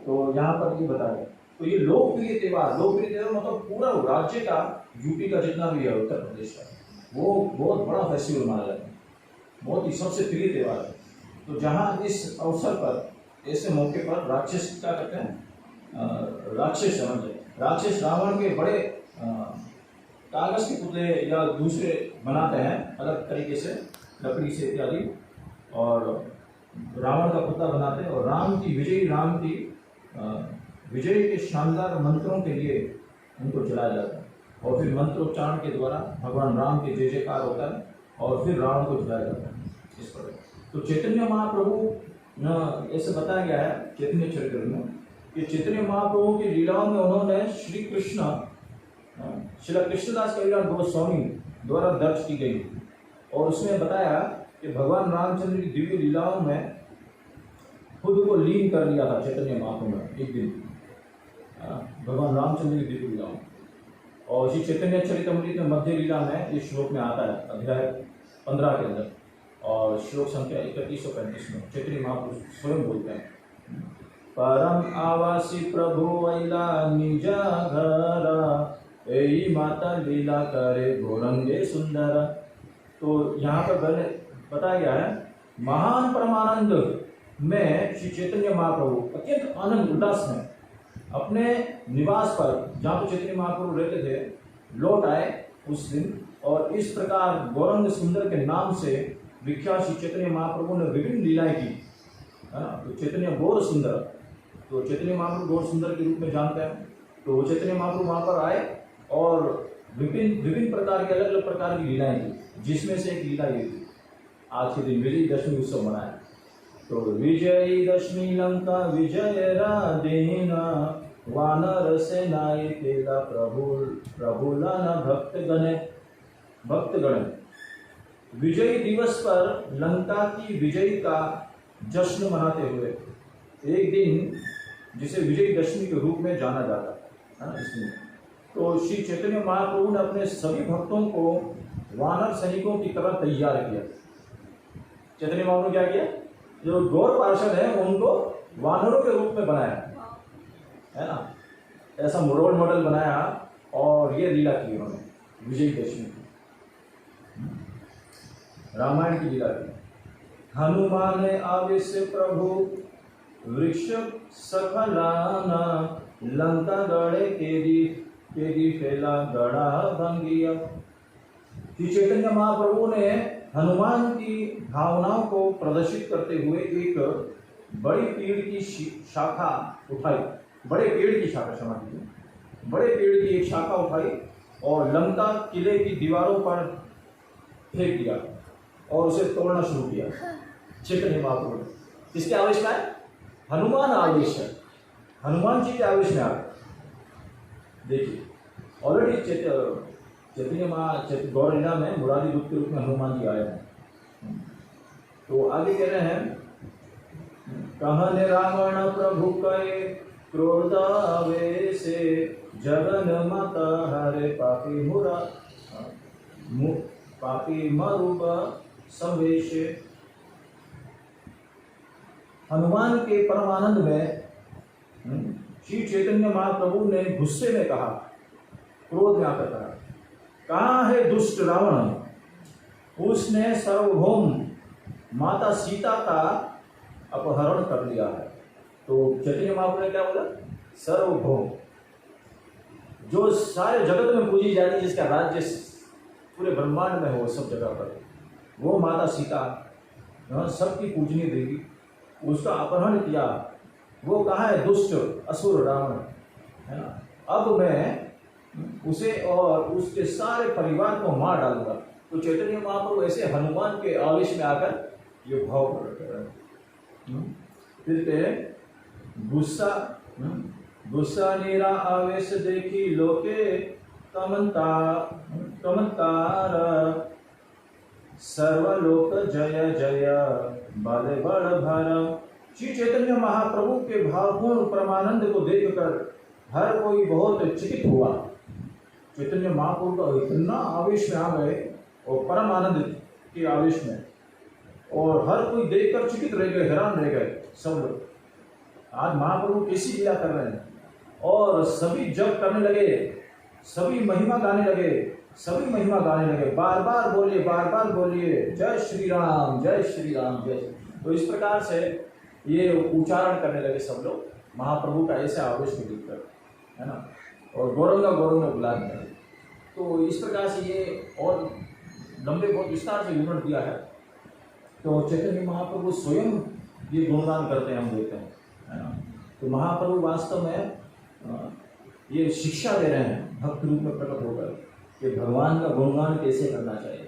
तो यहाँ पर ये बताया। तो ये लोकप्रिय त्योहार मतलब पूरा राज्य का, यूपी का जितना भी है, उत्तर प्रदेश का, वो बहुत बड़ा फेस्टिवल माना जाता है, बहुत ही सबसे प्रिय त्योहार है। तो जहाँ इस अवसर पर, ऐसे मौके पर राक्षस क्या करते हैं, राक्षस रावण के बड़े कागज के पुतले या दूसरे बनाते हैं अलग तरीके से, लकड़ी से इत्यादि, और रावण का पुतला बनाते हैं, और राम की विजय के शानदार मंत्रों के लिए उनको जलाया जाता है, और फिर मंत्रोच्चारण के द्वारा भगवान राम के जय जयकार होता है, और फिर रावण को जलाया जाता है इस प्रकार। तो चैतन्य महाप्रभु ऐसे बताया गया है चैतन्य चरित्र में कि चैतन्य महाप्रभु की लीलाओं में उन्होंने श्री कृष्णदास कविराज गोस्वामी द्वारा दर्ज की गई, और उसमें बताया कि भगवान रामचंद्र की दिव्य लीलाओं में खुद को लीन कर लिया था चैतन्य महाप्रभु ने एक दिन, भगवान रामचंद्र की दिव्य लीलाओं। और श्री चैतन्य चरितमृत में मध्य लीला में इस श्लोक में आता है, अध्याय 15 के अंदर, और श्लोक संख्या 3135 में चैतन्य महाप्रभु स्वयं बोलते हैं, परम आवासी प्रभु अइला निजा घर, एई माता लीला करे गौरंगे सुंदर। तो यहाँ पर बताया गया है, महान परमानंद में श्री चैतन्य महाप्रभु अत्यंत आनंद उल्लास में अपने निवास पर, जहाँ पर चैतन्य महाप्रभु रहते थे, लौट आए उस दिन, और इस प्रकार गौरंग सुंदर के नाम से विख्यात श्री चैतन्य महाप्रभु ने विभिन्न लीलाएं की, है ना। तो चैतन्य गौर सुंदर, तो चैतन्य महाप्रभु गौर सुंदर के रूप में जानते हैं। तो चैतन्य महाप्रभु वहाँ पर आए और विभिन्न प्रकार के, अलग अलग प्रकार की लीलाएं की, जिसमें से एक लीला ये थी, आज के दिन विजयदशमी उत्सव मनाया। तो विजयदशमी लंका विजय राधेना, वानर सेनाए तेला प्रभुलाना भक्तगण। विजय दिवस पर लंका की विजय का जश्न मनाते हुए एक दिन, जिसे विजयदशमी के रूप में जाना जाता है इसमें, तो श्री चैतन्य महाप्रभु ने अपने सभी भक्तों को वानर सैनिकों की तरह तैयार किया। चैतन्य महाप्रभु क्या किया, जो गौर पार्षद है उनको वानरों के रूप में बनाया, है ना, ऐसा रोल मॉडल बनाया, और ये लीला की उन्होंने विजयदशमी की, रामायण की लीला की। हनुमान आवेश प्रभु वृक्ष सफलाना, लंका गड़े केरी फैला गड़ा भंगिया। चैतन्य महाप्रभु ने हनुमान की भावनाओं को प्रदर्शित करते हुए एक बड़ी पेड़ की शाखा उठाई, बड़े पेड़ की एक शाखा उठाई, और लंका किले की दीवारों पर फेंक दिया, और उसे तोड़ना शुरू किया। चैतन्य महाप्रभु किसके आवेश में आए, हनुमान आवेश है, हनुमान जी के आवेश में आए। देखिए ऑलरेडी चैतन्य गौर लीला में मुरारी रूप के रूप में हनुमान जी आए हैं। तो आगे कह रहे हैं, कहने रावण प्रभु कहे क्रोधावेशे, जगन माता हरे पापी मरुब संवेशे। हनुमान के परमानंद में श्री चैतन्य महाप्रभु ने गुस्से में कहा, क्रोध में आकर कहा, कहाँ है दुष्ट रावण, उसने सार्वभौम माता सीता का अपहरण कर लिया है। तो चैतन्य महाप्रभु ने क्या बोला, सार्वभौम, जो सारे जगत में पूजी जाती है, जिसका राज्य पूरे ब्रह्मांड में हो सब जगह पर, वो माता सीता सबकी पूजनीय देवी, उसका अपहरण किया। वो कहाँ है, दुष्ट असुर रावण, है ना। अब मैं उसे और उसके सारे परिवार को मार डालूंगा। तो चैतन्य महाप्रभु ऐसे हनुमान के आवेश में आकर ये भाव प्रकट कर रहे हैं। फिर गुस्सा नीरा आवेश देखी लोके कमंतार, सर्वलोक जय जय बल बड़ भर। श्री चैतन्य महाप्रभु के भावपूर्ण परमानंद को देखकर हर कोई बहुत चकित हुआ। चैतन्य महाप्रभु का इतना आवेश में आ गए, और परम आनंद के आवेश में, और हर कोई देखकर चकित रह गए, हैरान रह गए सब लोग। आज महाप्रभु कैसी लीला कर रहे हैं, और सभी जप करने लगे, सभी महिमा गाने लगे, सभी महिमा गाने लगे, बार बार बोलिए जय श्री राम जय श्री राम जय। तो इस प्रकार से ये उच्चारण करने लगे सब लोग महाप्रभु का ऐसे आवेश को देखकर, है ना, और गौरंगा बुलाने लगे। तो इस प्रकार से ये और लंबे बहुत विस्तार से विवरण दिया है। तो चैतन्य महाप्रभु स्वयं ये गुणगान करते हैं, हम देखते हैं, है ना। तो महाप्रभु वास्तव में ये शिक्षा दे रहे हैं भक्त रूप में प्रकट होकर कि भगवान का गुणगान कैसे करना चाहिए,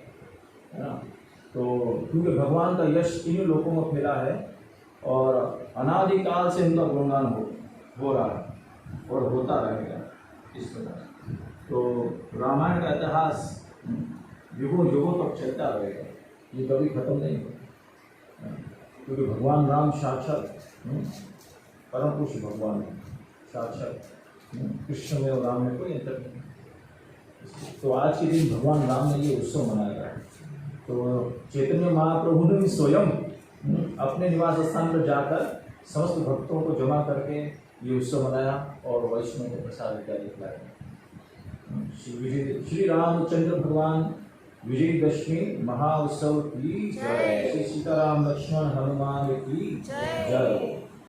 है ना। तो क्योंकि भगवान का यश इन लोगों में फैला है और अनादिकाल से उनका गुणगान हो रहा है और होता रहेगा इस प्रकार। तो रामायण का इतिहास युगों तक चलता रहेगा, ये कभी खत्म नहीं होगा, क्योंकि भगवान राम साक्षात परम पुरुष भगवान है, साक्षात कृष्ण में और राम में कोई अंतर नहीं। तो आज के दिन भगवान राम ने ये उत्सव मनाया है। तो चैतन्य महाप्रभु ने स्वयं अपने निवास स्थान पर जाकर समस्त भक्तों को जमा करके ये उत्सव मनाया और वैष्णव को प्रसाद इत्यादि खिलाया। श्री रामचंद्र भगवान विजयदशमी महाउत्सव की जय। श्री सीताराम लक्ष्मण हनुमान की जय।